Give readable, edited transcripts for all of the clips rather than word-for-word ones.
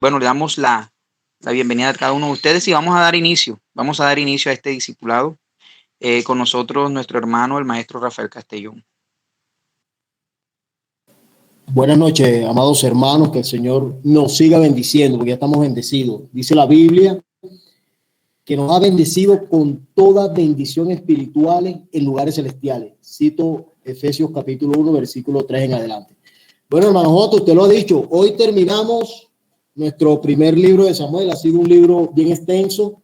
Bueno, le damos la bienvenida a cada uno de ustedes y vamos a dar inicio a este discipulado con nosotros nuestro hermano, el maestro Rafael Castellón. Buenas noches, amados hermanos, que el Señor nos siga bendiciendo, porque ya estamos bendecidos. Dice la Biblia que nos ha bendecido con toda bendición espiritual en lugares celestiales. Cito Efesios capítulo 1, versículo 3 en adelante. Bueno, hermano Joto, usted lo ha dicho, hoy terminamos nuestro primer libro de Samuel. Ha sido un libro bien extenso,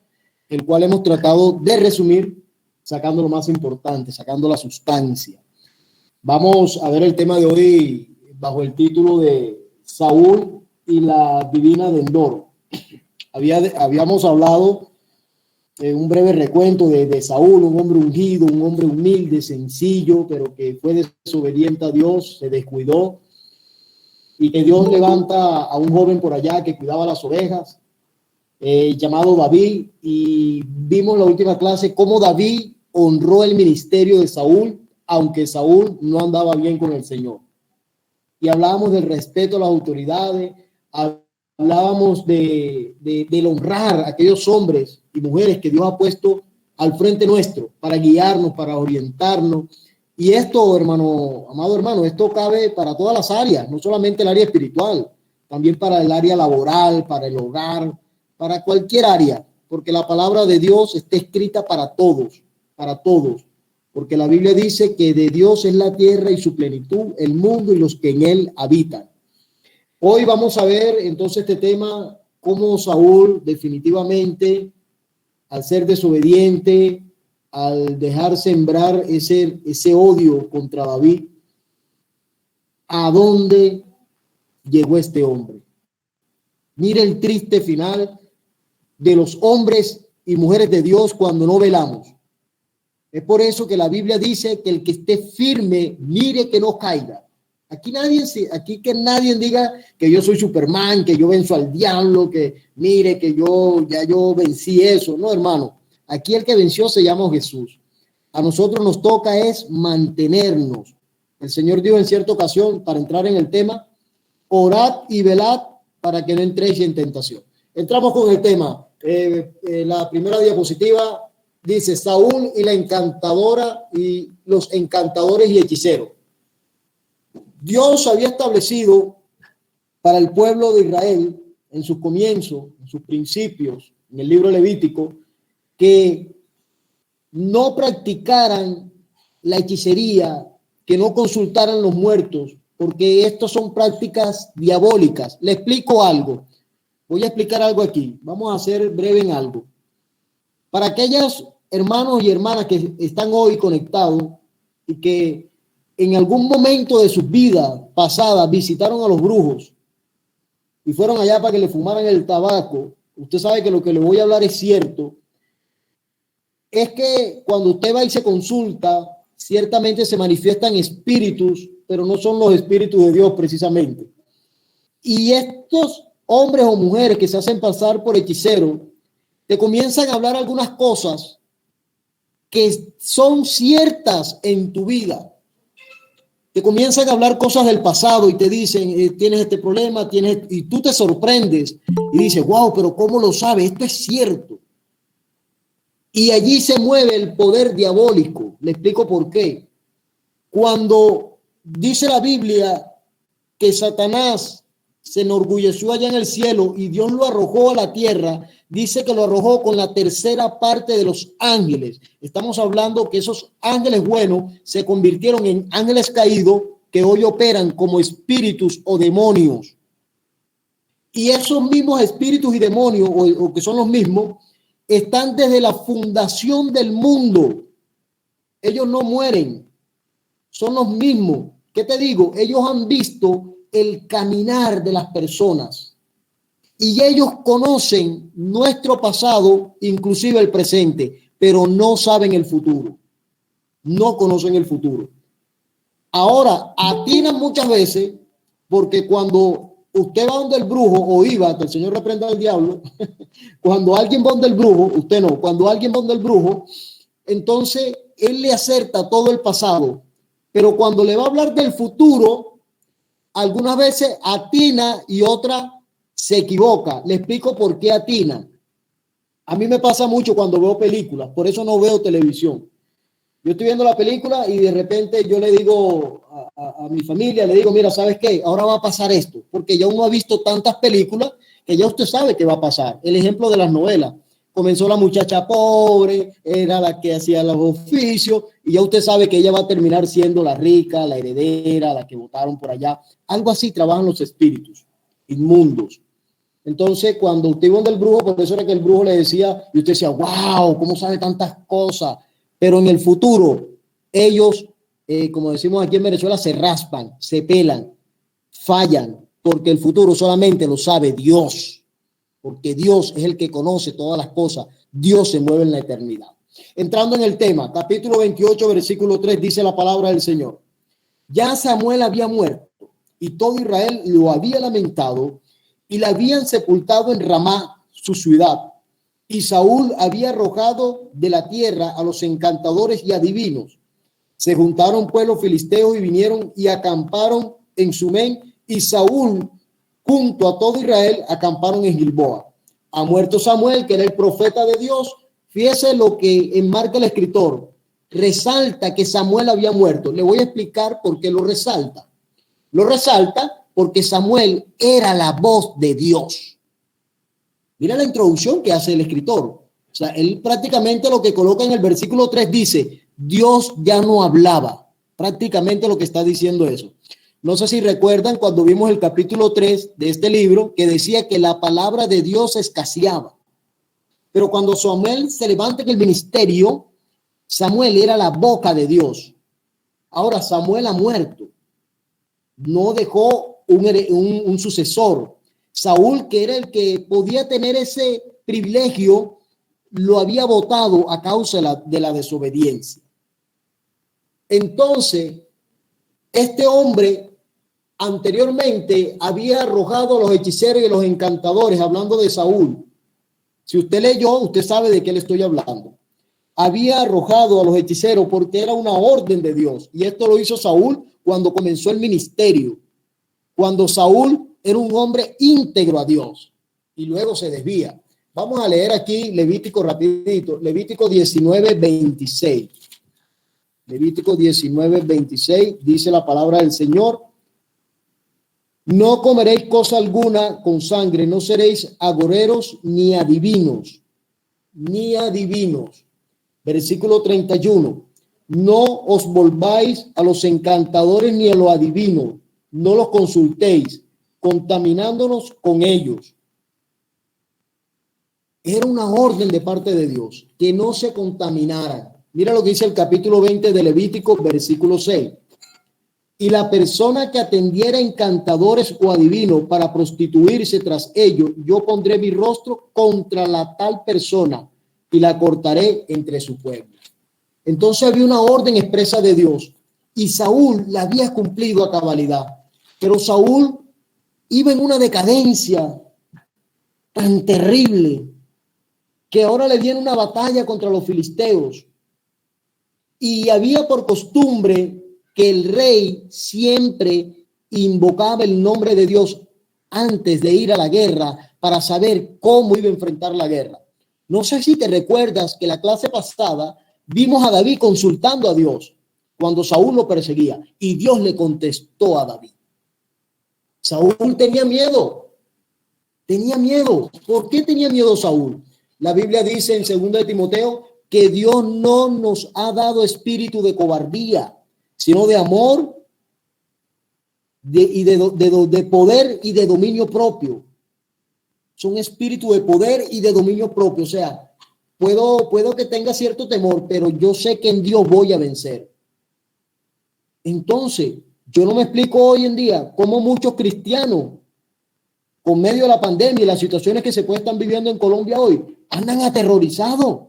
el cual hemos tratado de resumir, sacando lo más importante, sacando la sustancia. Vamos a ver el tema de hoy bajo el título de Saúl y la divina de Endor. Habíamos hablado un breve recuento de Saúl, un hombre ungido, un hombre humilde, sencillo, pero que fue desobediente a Dios, se descuidó, y que Dios levanta a un joven por allá que cuidaba las ovejas, llamado David, y vimos en la última clase cómo David honró el ministerio de Saúl, aunque Saúl no andaba bien con el Señor. Y hablábamos del respeto a las autoridades, hablábamos del honrar a aquellos hombres y mujeres que Dios ha puesto al frente nuestro para guiarnos, para orientarnos. Y esto, hermano, amado hermano, esto cabe para todas las áreas, no solamente el área espiritual, también para el área laboral, para el hogar, para cualquier área, porque la palabra de Dios está escrita para todos, porque la Biblia dice que de Dios es la tierra y su plenitud, el mundo y los que en él habitan. Hoy vamos a ver entonces este tema, cómo Saúl definitivamente, al ser desobediente, al dejar sembrar ese odio contra David, ¿a dónde llegó este hombre? Mire el triste final de los hombres y mujeres de Dios cuando no velamos. Es por eso que la Biblia dice que el que esté firme, mire que no caiga. Aquí que nadie diga que yo soy Superman, que yo venzo al diablo, que mire que yo vencí eso. No, hermano. Aquí el que venció se llama Jesús. A nosotros nos toca es mantenernos. El Señor dijo en cierta ocasión, para entrar en el tema, orad y velad para que no entréis en tentación. Entramos con el tema. La primera diapositiva dice Saúl y la encantadora y los encantadores y hechiceros. Dios había establecido para el pueblo de Israel en sus comienzos, en sus principios, en el libro Levítico, que no practicaran la hechicería, que no consultaran los muertos, porque estas son prácticas diabólicas. Le explico algo. Voy a explicar algo aquí. Vamos a ser breve en algo. Para aquellos hermanos y hermanas que están hoy conectados y que en algún momento de sus vidas pasadas visitaron a los brujos y fueron allá para que le fumaran el tabaco, usted sabe que lo que le voy a hablar es cierto. Es que cuando usted va y se consulta, ciertamente se manifiestan espíritus, pero no son los espíritus de Dios precisamente. Y estos hombres o mujeres que se hacen pasar por hechiceros, te comienzan a hablar algunas cosas que son ciertas en tu vida. Te comienzan a hablar cosas del pasado y te dicen, tienes este problema, y tú te sorprendes y dices, wow, pero ¿cómo lo sabes? Esto es cierto. Y allí se mueve el poder diabólico. Le explico por qué. Cuando dice la Biblia que Satanás se enorgulleció allá en el cielo y Dios lo arrojó a la tierra, dice que lo arrojó con la tercera parte de los ángeles. Estamos hablando que esos ángeles buenos se convirtieron en ángeles caídos que hoy operan como espíritus o demonios. Y esos mismos espíritus y demonios, o que son los mismos, están desde la fundación del mundo. Ellos no mueren, son los mismos. ¿Qué te digo? Ellos han visto el caminar de las personas y ellos conocen nuestro pasado, inclusive el presente, pero no saben el futuro. No conocen el futuro. Ahora, atinan muchas veces, porque cuando usted va donde el brujo, o iba, que el Señor reprenda al diablo, cuando alguien va donde el brujo, usted no, cuando alguien va donde el brujo, entonces él le acerta todo el pasado, pero cuando le va a hablar del futuro, algunas veces atina y otras se equivoca. Le explico por qué atina. A mí me pasa mucho cuando veo películas, por eso no veo televisión. Yo estoy viendo la película y de repente yo le digo a mi familia, le digo, mira, ¿sabes qué? Ahora va a pasar esto, porque ya uno ha visto tantas películas que ya usted sabe qué va a pasar. El ejemplo de las novelas. Comenzó la muchacha pobre, era la que hacía los oficios, y ya usted sabe que ella va a terminar siendo la rica, la heredera, la que votaron por allá. Algo así trabajan los espíritus inmundos. Entonces, cuando usted iba del brujo, por eso era que el brujo le decía, y usted decía, wow, ¿cómo sabe tantas cosas? Pero en el futuro, ellos, como decimos aquí en Venezuela, se raspan, se pelan, fallan, porque el futuro solamente lo sabe Dios, porque Dios es el que conoce todas las cosas. Dios se mueve en la eternidad. Entrando en el tema, capítulo 28, versículo 3, dice la palabra del Señor. Ya Samuel había muerto y todo Israel lo había lamentado y la habían sepultado en Ramá, su ciudad. Y Saúl había arrojado de la tierra a los encantadores y adivinos. Se juntaron pueblos filisteos y vinieron y acamparon en Sumén, y Saúl junto a todo Israel acamparon en Gilboa. Ha muerto Samuel, que era el profeta de Dios. Fíjese lo que enmarca el escritor. Resalta que Samuel había muerto. Le voy a explicar por qué lo resalta. Lo resalta porque Samuel era la voz de Dios. Mira la introducción que hace el escritor. O sea, él prácticamente lo que coloca en el versículo 3 dice, Dios ya no hablaba. Prácticamente lo que está diciendo eso. No sé si recuerdan cuando vimos el capítulo 3 de este libro que decía que la palabra de Dios escaseaba. Pero cuando Samuel se levanta en el ministerio, Samuel era la boca de Dios. Ahora Samuel ha muerto. No dejó un sucesor. Saúl, que era el que podía tener ese privilegio, lo había votado a causa de la desobediencia. Entonces, este hombre anteriormente había arrojado a los hechiceros y a los encantadores, hablando de Saúl. Si usted leyó, usted sabe de qué le estoy hablando. Había arrojado a los hechiceros porque era una orden de Dios. Y esto lo hizo Saúl cuando comenzó el ministerio. Cuando Saúl era un hombre íntegro a Dios y luego se desvía. Vamos a leer aquí Levítico rapidito. Levítico 19:26. Levítico 19:26 dice la palabra del Señor. No comeréis cosa alguna con sangre, no seréis agoreros ni adivinos, ni adivinos. Versículo 31. No os volváis a los encantadores ni a los adivinos, no los consultéis, contaminándonos con ellos. Era una orden de parte de Dios, que no se contaminaran. Mira lo que dice el capítulo 20 de Levítico, versículo 6. Y la persona que atendiera encantadores o adivinos para prostituirse tras ellos, yo pondré mi rostro contra la tal persona y la cortaré entre su pueblo. Entonces había una orden expresa de Dios y Saúl la había cumplido a cabalidad. Pero Saúl iba en una decadencia tan terrible que ahora le viene una batalla contra los filisteos. Y había por costumbre que el rey siempre invocaba el nombre de Dios antes de ir a la guerra para saber cómo iba a enfrentar la guerra. No sé si te recuerdas que la clase pasada vimos a David consultando a Dios cuando Saúl lo perseguía y Dios le contestó a David. Saúl tenía miedo. Tenía miedo. ¿Por qué tenía miedo Saúl? La Biblia dice en 2 de Timoteo que Dios no nos ha dado espíritu de cobardía, sino de amor de poder y de dominio propio. Son espíritu de poder y de dominio propio. O sea, puedo que tenga cierto temor, pero yo sé que en Dios voy a vencer. Entonces, yo no me explico hoy en día cómo muchos cristianos, con medio de la pandemia y las situaciones que se están viviendo en Colombia hoy, andan aterrorizados.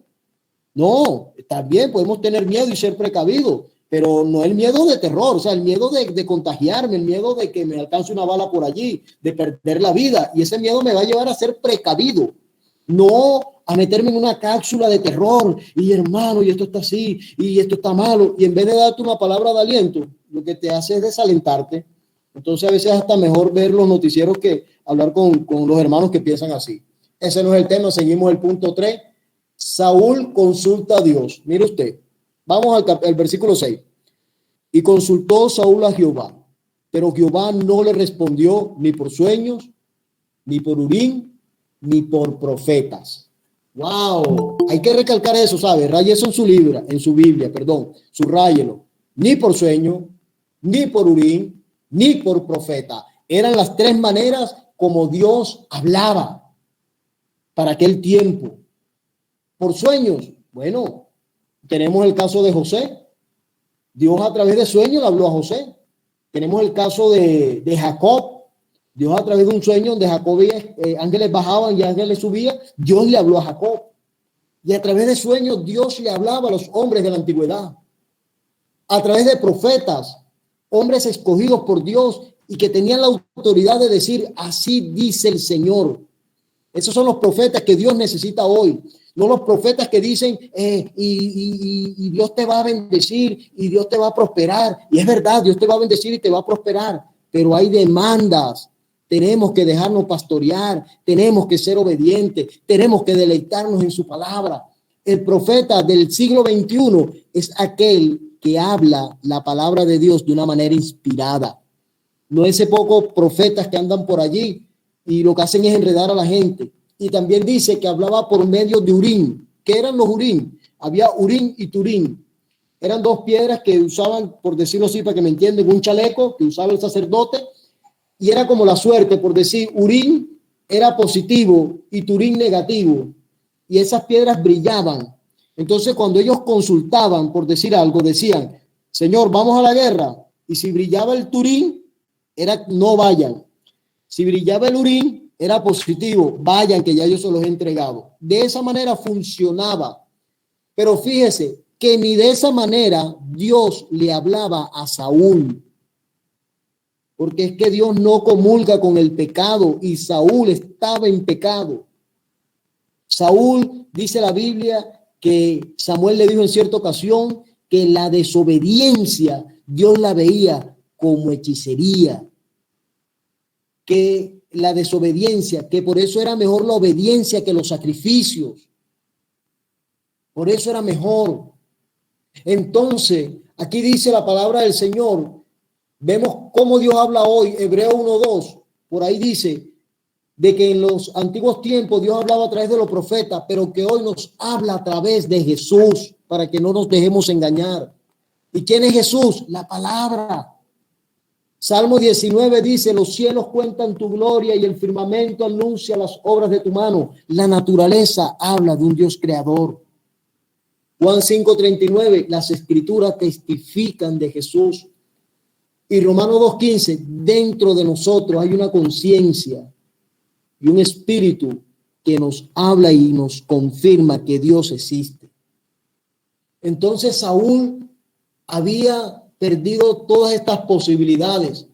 No, está bien, podemos tener miedo y ser precavidos, pero no el miedo de terror, o sea, el miedo de contagiarme, el miedo de que me alcance una bala por allí, de perder la vida. Y ese miedo me va a llevar a ser precavido, no a meterme en una cápsula de terror. Y hermano, y esto está así, y esto está malo. Y en vez de darte una palabra de aliento, lo que te hace es desalentarte. Entonces a veces es hasta mejor ver los noticieros que hablar con los hermanos que piensan así. Ese no es el tema, seguimos el punto 3. Saúl consulta a Dios. Mire usted, vamos al versículo 6. Y consultó Saúl a Jehová, pero Jehová no le respondió ni por sueños, ni por Urim, ni por profetas. ¡Wow! Hay que recalcar eso, ¿sabe? Raye eso en su Biblia, subráyelo. Ni por sueño, ni por Urim, ni por profeta. Eran las tres maneras como Dios hablaba para aquel tiempo. Por sueños, bueno, tenemos el caso de José. Dios a través de sueños le habló a José. Tenemos el caso de Jacob. Dios a través de un sueño donde Jacob veía ángeles bajaban y ángeles subían. Dios le habló a Jacob. Y a través de sueños Dios le hablaba a los hombres de la antigüedad. A través de profetas, hombres escogidos por Dios y que tenían la autoridad de decir, así dice el Señor. Esos son los profetas que Dios necesita hoy. No los profetas que dicen, y Dios te va a bendecir y Dios te va a prosperar. Y es verdad, Dios te va a bendecir y te va a prosperar. Pero hay demandas. Tenemos que dejarnos pastorear. Tenemos que ser obedientes. Tenemos que deleitarnos en su palabra. El profeta del siglo XXI es aquel que habla la palabra de Dios de una manera inspirada. No ese poco profetas que andan por allí y lo que hacen es enredar a la gente. Y también dice que hablaba por medio de Urim. ¿Qué eran los Urim? Había Urim y Turim. Eran dos piedras que usaban, por decirlo así, para que me entiendan, un chaleco que usaba el sacerdote. Y era como la suerte, por decir, Urim era positivo y Turim negativo. Y esas piedras brillaban. Entonces, cuando ellos consultaban, por decir algo, decían, Señor, vamos a la guerra. Y si brillaba el Turim, era no vayan. Si brillaba el Urim, era positivo, vayan que ya yo se los he entregado. De esa manera funcionaba. Pero fíjese que ni de esa manera Dios le hablaba a Saúl. Porque es que Dios no comulga con el pecado y Saúl estaba en pecado. Saúl, dice la Biblia, que Samuel le dijo en cierta ocasión que la desobediencia Dios la veía como hechicería. Que la desobediencia, que por eso era mejor la obediencia que los sacrificios. Por eso era mejor. Entonces, aquí dice la palabra del Señor. Vemos cómo Dios habla hoy, Hebreo 1:2. Por ahí dice de que en los antiguos tiempos Dios hablaba a través de los profetas, pero que hoy nos habla a través de Jesús para que no nos dejemos engañar. ¿Y quién es Jesús? La palabra. Salmo 19 dice, los cielos cuentan tu gloria y el firmamento anuncia las obras de tu mano. La naturaleza habla de un Dios creador. Juan 5:39, las escrituras testifican de Jesús. Y Romanos 2:15, dentro de nosotros hay una conciencia y un espíritu que nos habla y nos confirma que Dios existe. Entonces Saúl había perdido todas estas posibilidades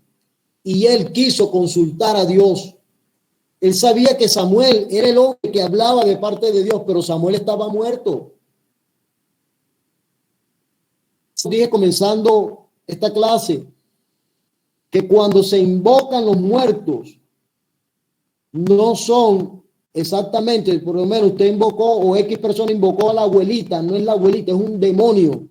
y él quiso consultar a Dios. Él sabía que Samuel era el hombre que hablaba de parte de Dios, pero Samuel estaba muerto. Dije comenzando esta clase que cuando se invocan los muertos no son exactamente, por lo menos usted invocó o X persona invocó a la abuelita, no es la abuelita, es un demonio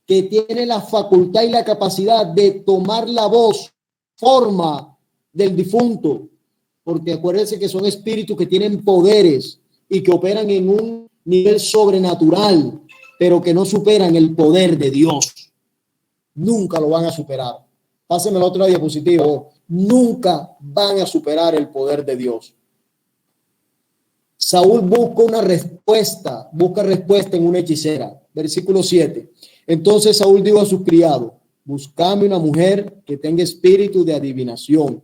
que tiene la facultad y la capacidad de tomar la voz, forma del difunto, porque acuérdense que son espíritus que tienen poderes y que operan en un nivel sobrenatural, pero que no superan el poder de Dios. Nunca lo van a superar. Pásenme la otra diapositiva. Nunca van a superar el poder de Dios. Saúl busca respuesta en una hechicera. Versículo 7. Entonces Saúl dijo a sus criados, buscame una mujer que tenga espíritu de adivinación,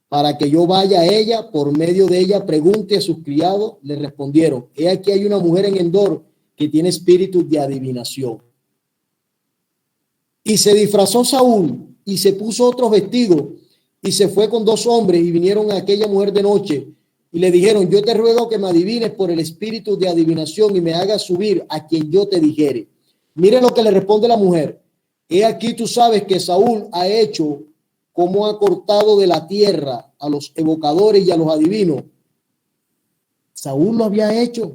para que yo vaya a ella, por medio de ella pregunte a sus criados. Le respondieron, he aquí hay una mujer en Endor que tiene espíritu de adivinación. Y se disfrazó Saúl y se puso otros vestidos y se fue con 2 hombres y vinieron a aquella mujer de noche y le dijeron, yo te ruego que me adivines por el espíritu de adivinación y me hagas subir a quien yo te dijere. Miren lo que le responde la mujer. He aquí tú sabes que Saúl ha hecho cómo ha cortado de la tierra a los evocadores y a los adivinos. Saúl lo había hecho.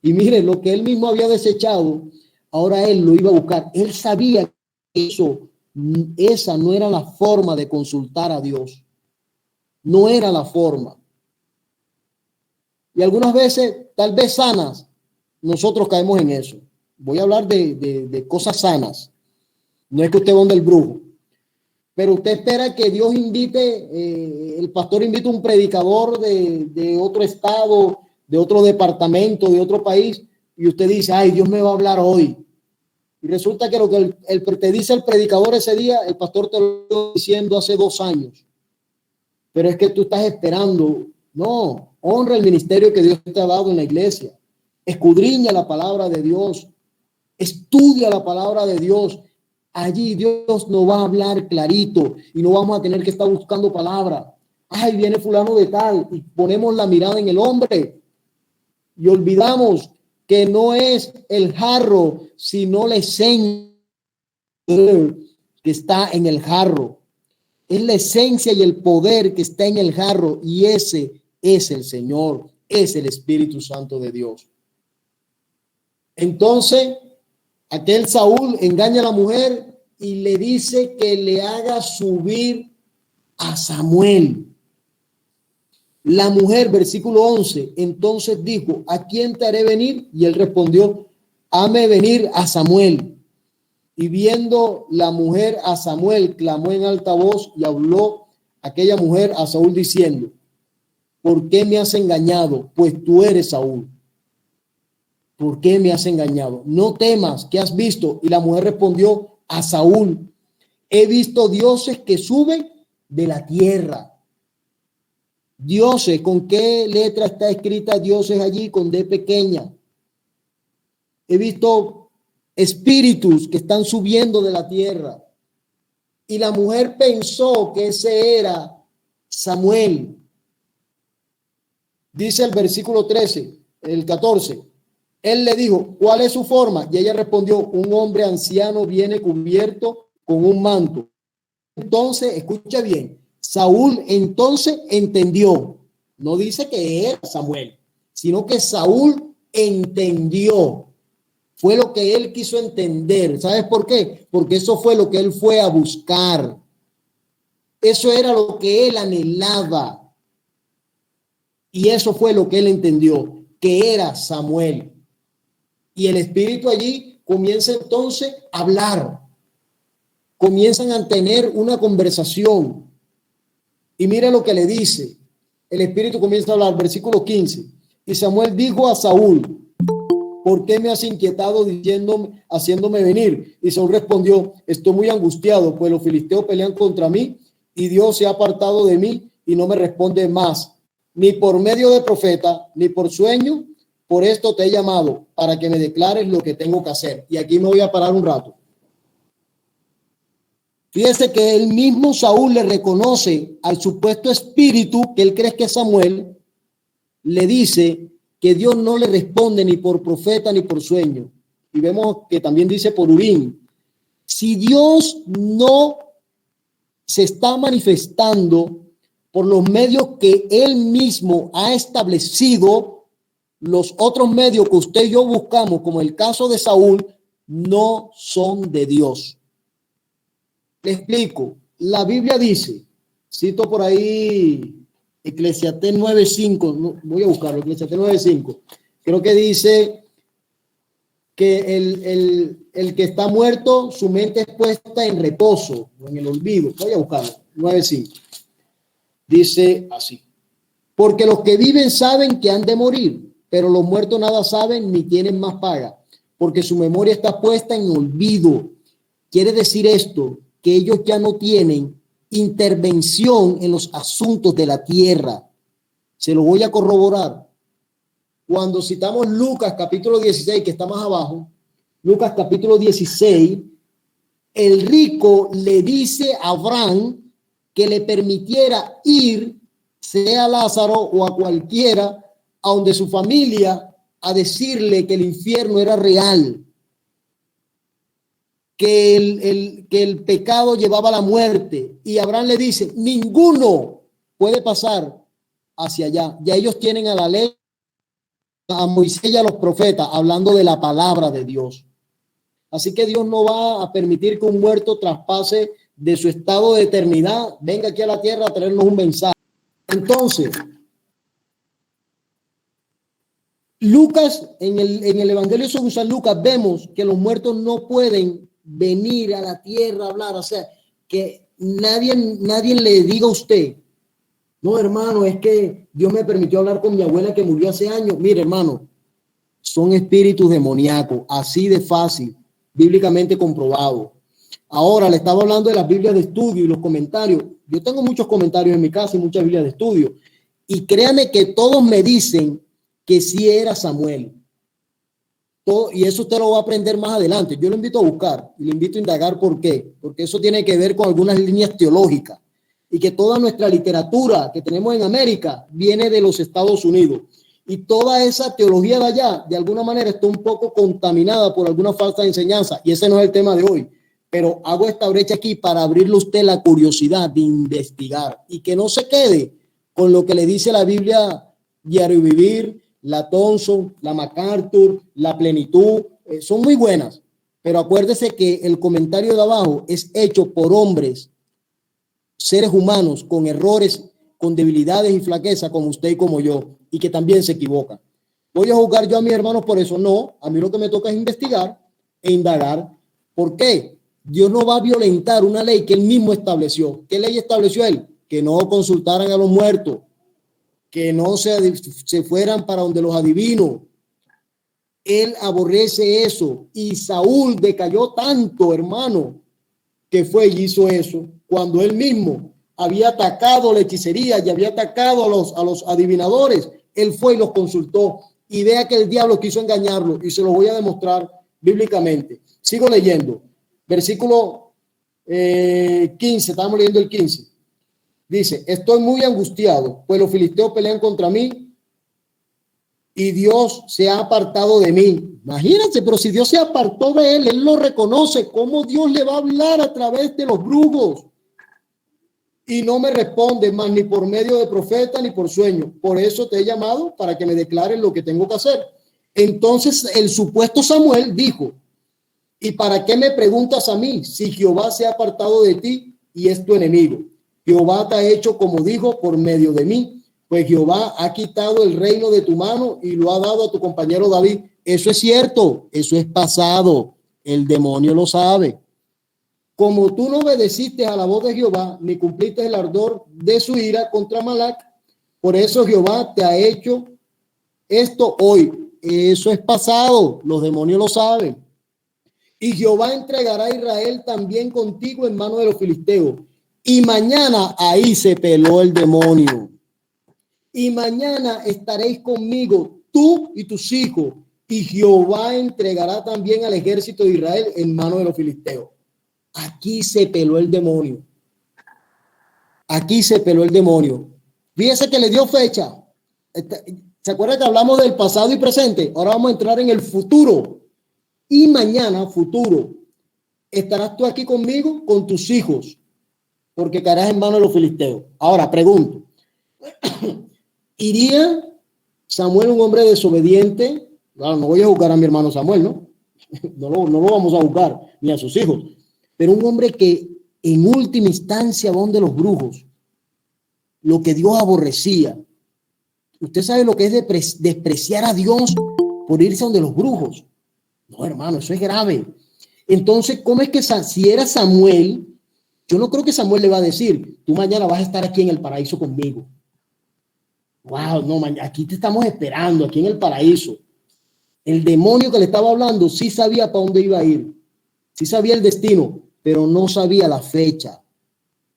Y miren, lo que él mismo había desechado, ahora él lo iba a buscar. Él sabía que esa no era la forma de consultar a Dios. No era la forma. Y algunas veces, tal vez sanas, nosotros caemos en eso. Voy a hablar de cosas sanas. No es que usted va donde el brujo. Pero usted espera que Dios invite, el pastor invite a un predicador de otro estado, de otro departamento, de otro país, y usted dice, ay, Dios me va a hablar hoy. Y resulta que lo que te dice el predicador ese día, el pastor te lo está diciendo hace 2 años. Pero es que tú estás esperando. No, honra el ministerio que Dios te ha dado en la iglesia. Escudriña la palabra de Dios. Estudia la palabra de Dios. Allí Dios nos va a hablar clarito y no vamos a tener que estar buscando palabra. Ay, viene fulano de tal y ponemos la mirada en el hombre y olvidamos que no es el jarro, sino la esencia que está en el jarro. Es la esencia y el poder que está en el jarro y ese es el Señor, es el Espíritu Santo de Dios. Entonces, aquel Saúl engaña a la mujer y le dice que le haga subir a Samuel. La mujer, versículo 11, entonces dijo, ¿a quién te haré venir? Y él respondió, hame venir a Samuel. Y viendo la mujer a Samuel, clamó en alta voz y habló aquella mujer a Saúl diciendo, ¿por qué me has engañado? Pues tú eres Saúl. ¿Por qué me has engañado? No temas, ¿qué has visto? Y la mujer respondió a Saúl, he visto dioses que suben de la tierra. Dioses, ¿con qué letra está escrita dioses allí? Con D pequeña. He visto espíritus que están subiendo de la tierra. Y la mujer pensó que ese era Samuel. Dice el versículo 13, el 14. Él le dijo, ¿cuál es su forma? Y ella respondió, un hombre anciano viene cubierto con un manto. Entonces, escucha bien, Saúl entonces entendió. No dice que era Samuel, sino que Saúl entendió. Fue lo que él quiso entender. ¿Sabes por qué? Porque eso fue lo que él fue a buscar. Eso era lo que él anhelaba. Y eso fue lo que él entendió, que era Samuel. Y el espíritu allí comienza entonces a hablar. Comienzan a tener una conversación. Y mira lo que le dice. El espíritu comienza a hablar, versículo 15. Y Samuel dijo a Saúl, ¿por qué me has inquietado diciéndome, haciéndome venir? Y Saúl respondió, estoy muy angustiado, pues los filisteos pelean contra mí y Dios se ha apartado de mí y no me responde más, ni por medio de profeta, ni por sueño. Por esto te he llamado, para que me declares lo que tengo que hacer. Y aquí me voy a parar un rato. Fíjese que el mismo Saúl le reconoce al supuesto espíritu que él cree que es Samuel, le dice que Dios no le responde ni por profeta ni por sueño. Y vemos que también dice por Urim. Si Dios no se está manifestando por los medios que él mismo ha establecido, los otros medios que usted y yo buscamos, como el caso de Saúl, no son de Dios. Le explico. La Biblia dice, cito por ahí Eclesiastés 9:5, no, voy a buscarlo, Eclesiastés 9:5. Creo que dice que el que está muerto, su mente es puesta en reposo o en el olvido. Voy a buscarlo, 9:5. Dice así, porque los que viven saben que han de morir, pero los muertos nada saben ni tienen más paga, porque su memoria está puesta en olvido. Quiere decir esto, que ellos ya no tienen intervención en los asuntos de la tierra. Se lo voy a corroborar. Cuando citamos Lucas capítulo 16, que está más abajo, Lucas capítulo 16, el rico le dice a Abraham que le permitiera ir, sea a Lázaro o a cualquiera, a donde su familia, a decirle que el infierno era real, que el pecado llevaba a la muerte. Y Abraham le dice, ninguno puede pasar hacia allá. Ya ellos tienen a la ley, a Moisés y a los profetas, hablando de la palabra de Dios. Así que Dios no va a permitir que un muerto traspase de su estado de eternidad, venga aquí a la tierra a traernos un mensaje. Entonces, Lucas, en el Evangelio según San Lucas, vemos que los muertos no pueden venir a la tierra a hablar. O sea, que nadie le diga a usted, no, hermano, es que Dios me permitió hablar con mi abuela que murió hace años. Mire, hermano, son espíritus demoníacos, así de fácil, bíblicamente comprobado. Ahora le estaba hablando de las Biblias de estudio y los comentarios. Yo tengo muchos comentarios en mi casa y muchas Biblias de estudio. Y créanme que todos me dicen que sí era Samuel. Y eso usted lo va a aprender más adelante. Yo lo invito a buscar y le invito a indagar por qué. Porque eso tiene que ver con algunas líneas teológicas. Y que toda nuestra literatura que tenemos en América viene de los Estados Unidos. Y toda esa teología de allá, de alguna manera, está un poco contaminada por alguna falsa enseñanza. Y ese no es el tema de hoy. Pero hago esta brecha aquí para abrirle a usted la curiosidad de investigar. Y que no se quede con lo que le dice la Biblia Diario Vivir, la Thompson, la MacArthur, la Plenitud. Son muy buenas. Pero acuérdese que el comentario de abajo es hecho por hombres, seres humanos con errores, con debilidades y flaquezas como usted y como yo, y que también se equivocan. ¿Voy a juzgar yo a mis hermanos por eso? No, a mí lo que me toca es investigar e indagar. ¿Por qué? Dios no va a violentar una ley que él mismo estableció. ¿Qué ley estableció él? Que no consultaran a los muertos, que no se fueran para donde los adivinos. Él aborrece eso. Y Saúl decayó tanto, hermano, que fue y hizo eso cuando él mismo había atacado la hechicería y había atacado a los adivinadores. Él fue y los consultó. Y vea que el diablo quiso engañarlo, y se lo voy a demostrar bíblicamente. Sigo leyendo. Versículo 15, estamos leyendo el 15. Dice, estoy muy angustiado, pues los filisteos pelean contra mí y Dios se ha apartado de mí. Imagínense, pero si Dios se apartó de él, él lo reconoce. ¿Cómo Dios le va a hablar a través de los brujos? Y no me responde más ni por medio de profeta ni por sueño. Por eso te he llamado para que me declares lo que tengo que hacer. Entonces el supuesto Samuel dijo, ¿y para qué me preguntas a mí si Jehová se ha apartado de ti y es tu enemigo? Jehová te ha hecho como dijo por medio de mí, pues Jehová ha quitado el reino de tu mano y lo ha dado a tu compañero David. Eso es cierto, eso es pasado, el demonio lo sabe. Como tú no obedeciste a la voz de Jehová, ni cumpliste el ardor de su ira contra Malac, por eso Jehová te ha hecho esto hoy. Eso es pasado, los demonios lo saben. Y Jehová entregará a Israel también contigo en mano de los filisteos. Y mañana ahí se peló el demonio. Y mañana estaréis conmigo, tú y tus hijos. Y Jehová entregará también al ejército de Israel en mano de los filisteos. Aquí se peló el demonio. Aquí se peló el demonio. Fíjese que le dio fecha. ¿Se acuerda que hablamos del pasado y presente? Ahora vamos a entrar en el futuro. Y mañana, futuro, estarás tú aquí conmigo, con tus hijos, porque caerás en manos de los filisteos. Ahora, pregunto, ¿iría Samuel, un hombre desobediente? Claro, no voy a juzgar a mi hermano Samuel, ¿no? No lo vamos a juzgar, ni a sus hijos. Pero un hombre que en última instancia va donde los brujos, lo que Dios aborrecía. Usted sabe lo que es despreciar a Dios por irse donde los brujos. No, hermano, eso es grave. Entonces, ¿cómo es que si era Samuel, yo no creo que Samuel le va a decir, tú mañana vas a estar aquí en el paraíso conmigo? Wow, no, aquí te estamos esperando, aquí en el paraíso. El demonio que le estaba hablando sí sabía para dónde iba a ir, sí sabía el destino, pero no sabía la fecha,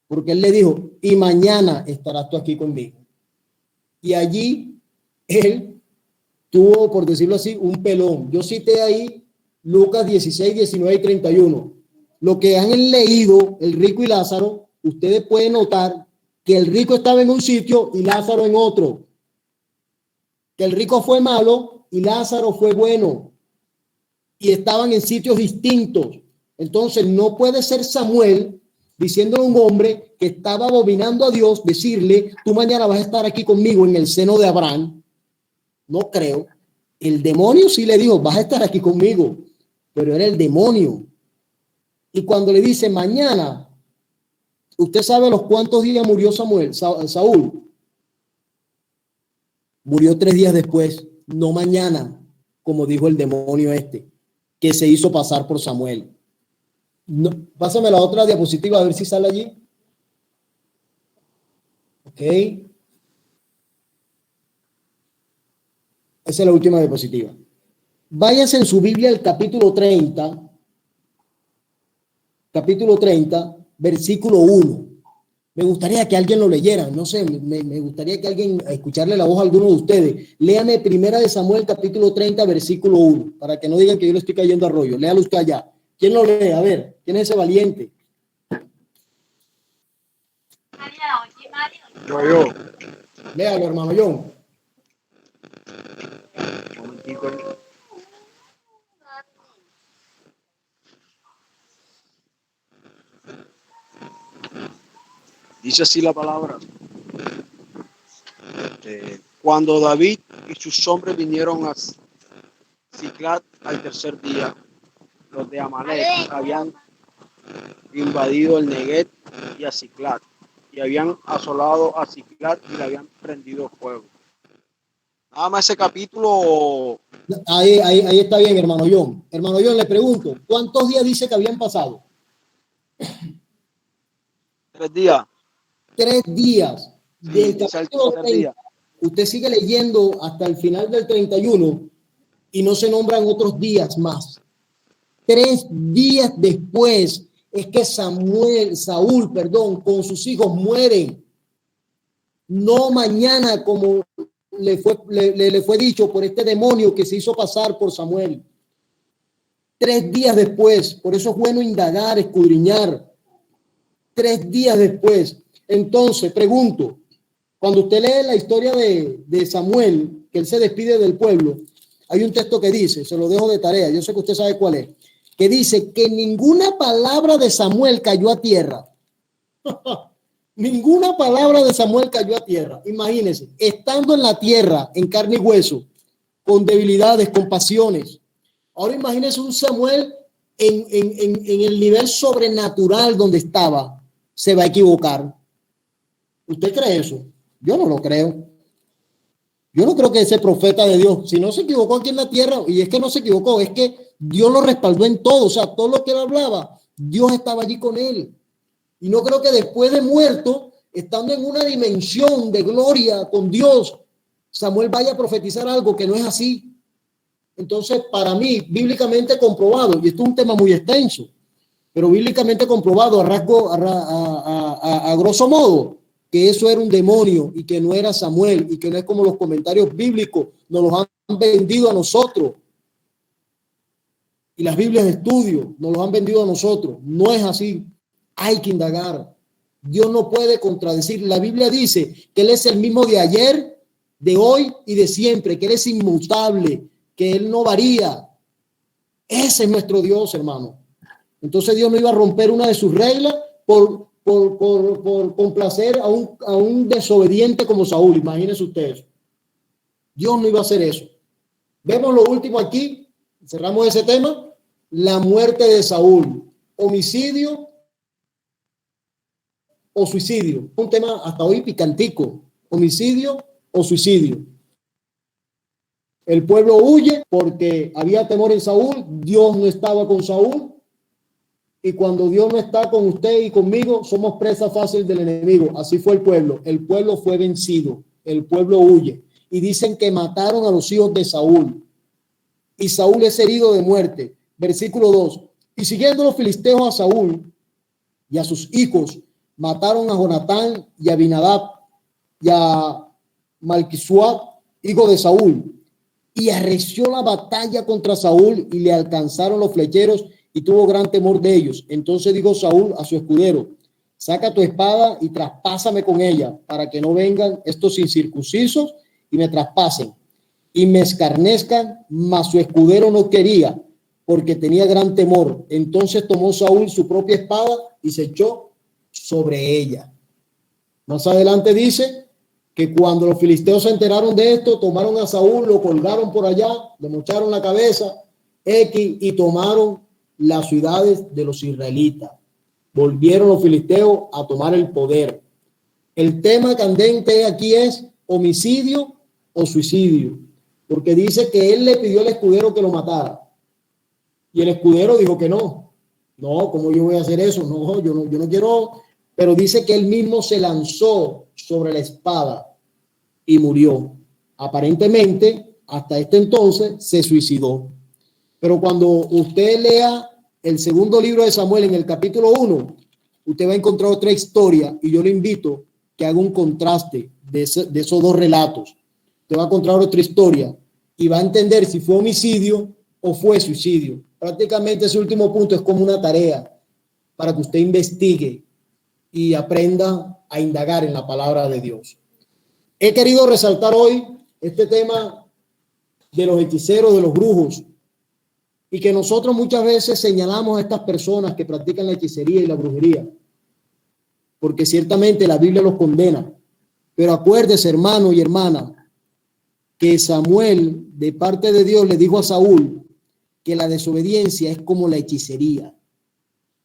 porque él le dijo, y mañana estarás tú aquí conmigo. Y allí él tuvo, por decirlo así, un pelón. Yo cité ahí Lucas 16, 19 y 31. Lo que han leído el rico y Lázaro, ustedes pueden notar que el rico estaba en un sitio y Lázaro en otro. Que el rico fue malo y Lázaro fue bueno. Y estaban en sitios distintos. Entonces no puede ser Samuel diciendo a un hombre que estaba abominando a Dios, decirle, tú mañana vas a estar aquí conmigo en el seno de Abraham. No creo. El demonio sí le dijo, vas a estar aquí conmigo, pero era el demonio. Y cuando le dice mañana, ¿usted sabe los cuántos días murió Saúl? Murió 3 días después, no mañana, como dijo el demonio que se hizo pasar por Samuel. No, pásame la otra diapositiva a ver si sale allí. Ok. Esa es la última diapositiva. Váyanse en su Biblia al capítulo 30, versículo 1. Me gustaría que alguien lo leyera, no sé, me gustaría que alguien, escucharle la voz a alguno de ustedes. Léame Primera de Samuel, capítulo 30, versículo 1, para que no digan que yo le estoy cayendo a rollo. Léalo usted allá. ¿Quién lo lee? A ver, ¿quién es ese valiente? Yo. Léalo, hermano John. Un momentico. Dice así la palabra. Cuando David y sus hombres vinieron a Ziklag al tercer día, los de Amalek habían invadido el Neguev y a Ziklag, y habían asolado a Ziklag y le habían prendido fuego. Nada más ese capítulo. Ahí está bien, hermano John. Hermano John, le pregunto, ¿cuántos días dice que habían pasado? 3 días. 3 días. Sí, Del es el capítulo tercer 30, día. usted sigue leyendo hasta el final del 31 y no se nombran otros días más. 3 días después es que Saúl, con sus hijos mueren. No mañana como le fue dicho por este demonio que se hizo pasar por Samuel. 3 días después, por eso es bueno indagar, escudriñar. 3 días después. Entonces, pregunto, cuando usted lee la historia de Samuel, que él se despide del pueblo, hay un texto que dice, se lo dejo de tarea, yo sé que usted sabe cuál es, que dice que ninguna palabra de Samuel cayó a tierra. Ninguna palabra de Samuel cayó a tierra. Imagínense, estando en la tierra, en carne y hueso, con debilidades, con pasiones. Ahora imagínense un Samuel en el nivel sobrenatural donde estaba, se va a equivocar. ¿Usted cree eso? Yo no lo creo. Yo no creo que ese profeta de Dios, si no se equivocó aquí en la tierra, y es que no se equivocó, es que Dios lo respaldó en todo, o sea, todo lo que él hablaba, Dios estaba allí con él. Y no creo que después de muerto, estando en una dimensión de gloria con Dios, Samuel vaya a profetizar algo que no es así. Entonces, para mí, bíblicamente comprobado, y esto es un tema muy extenso, pero bíblicamente comprobado a grosso modo, que eso era un demonio y que no era Samuel y que no es como los comentarios bíblicos nos los han vendido a nosotros. Y las Biblias de estudio nos los han vendido a nosotros. No es así. Hay que indagar. Dios no puede contradecir. La Biblia dice que Él es el mismo de ayer, de hoy y de siempre, que Él es inmutable, que Él no varía. Ese es nuestro Dios, hermano. Entonces Dios no iba a romper una de sus reglas por complacer a un desobediente como Saúl. Imagínense ustedes. Dios no iba a hacer eso. Vemos lo último aquí. Cerramos ese tema. La muerte de Saúl. Homicidio o suicidio. Un tema hasta hoy picantico. Homicidio o suicidio. El pueblo huye porque había temor en Saúl. Dios no estaba con Saúl. Y cuando Dios no está con usted y conmigo, somos presa fácil del enemigo. Así fue el pueblo. El pueblo fue vencido. El pueblo huye. Y dicen que mataron a los hijos de Saúl. Y Saúl es herido de muerte. Versículo 2. Y siguiendo los filisteos a Saúl y a sus hijos, mataron a Jonatán y a Abinadab y a Malquisuá, hijo de Saúl. Y arreció la batalla contra Saúl y le alcanzaron los flecheros y tuvo gran temor de ellos. Entonces dijo Saúl a su escudero: saca tu espada y traspásame con ella, para que no vengan estos incircuncisos y me traspasen y me escarnezcan. Mas su escudero no quería, porque tenía gran temor. Entonces tomó Saúl su propia espada y se echó sobre ella. Más adelante dice que cuando los filisteos se enteraron de esto, tomaron a Saúl, lo colgaron por allá, le mocharon la cabeza, y tomaron las ciudades de los israelitas. Volvieron los filisteos a tomar el poder. El tema candente aquí es homicidio o suicidio, porque dice que él le pidió al escudero que lo matara y el escudero dijo que no. No, ¿cómo yo voy a hacer eso? No, yo no quiero. Pero dice que él mismo se lanzó sobre la espada y murió. Aparentemente, hasta este entonces, se suicidó. Pero cuando usted lea el segundo libro de Samuel en el capítulo 1, usted va a encontrar otra historia y yo le invito que haga un contraste de esos dos relatos. Usted va a encontrar otra historia y va a entender si fue homicidio o fue suicidio. Prácticamente ese último punto es como una tarea para que usted investigue y aprenda a indagar en la palabra de Dios. He querido resaltar hoy este tema de los hechiceros, de los brujos, y que nosotros muchas veces señalamos a estas personas que practican la hechicería y la brujería, porque ciertamente la Biblia los condena. Pero acuérdese, hermano y hermana, que Samuel, de parte de Dios, le dijo a Saúl que la desobediencia es como la hechicería.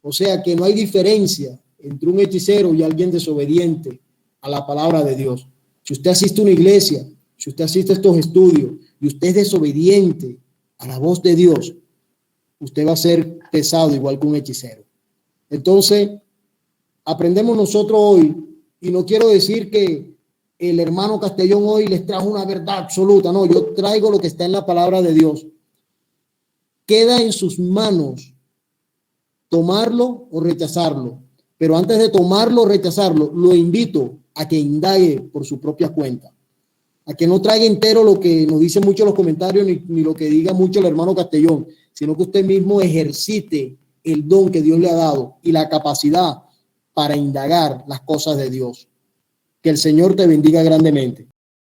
O sea que no hay diferencia entre un hechicero y alguien desobediente a la palabra de Dios. Si usted asiste a una iglesia, si usted asiste a estos estudios y usted es desobediente a la voz de Dios, usted va a ser pesado igual que un hechicero. Entonces, aprendemos nosotros hoy, y no quiero decir que el hermano Castellón hoy les trajo una verdad absoluta, no, yo traigo lo que está en la palabra de Dios. Queda en sus manos tomarlo o rechazarlo, pero antes de tomarlo o rechazarlo, lo invito a que indague por su propia cuenta, a que no traiga entero lo que nos dicen mucho los comentarios ni lo que diga mucho el hermano Castellón, sino que usted mismo ejercite el don que Dios le ha dado y la capacidad para indagar las cosas de Dios. Que el Señor te bendiga grandemente.